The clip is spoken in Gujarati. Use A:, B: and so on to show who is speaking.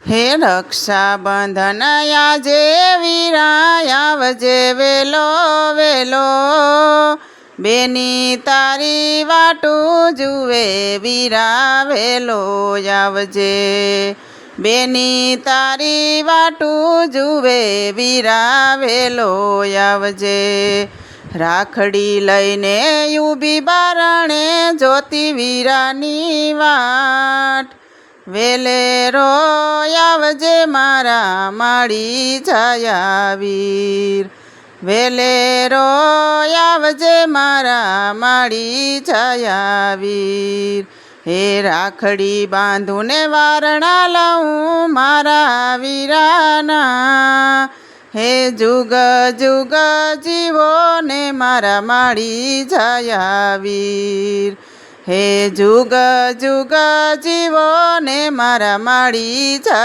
A: હે રક્ષાબંધન આજે વીરા આવજે વેલો વેલો, બેની તારી વાટું જુએ વીરા વેલો આવજે, બેની તારી વાટું જુએ વીરા વેલો આવજે. રાખડી લઈને ઊભી બારણે જોતી વીરાની વાટ, વેલેરો આવજે મારા માળી છાયા વીર, વેલેરો આવજે મારા માળી છાયા વીર. હે રાખડી બાંધું ને વારણા લઉં મારા વીરાના, હે જુગ જુગ જીવો ને મારા માળી છાયા વીર, હે જુગ જુગ જીવો ને મારા માળી છાયા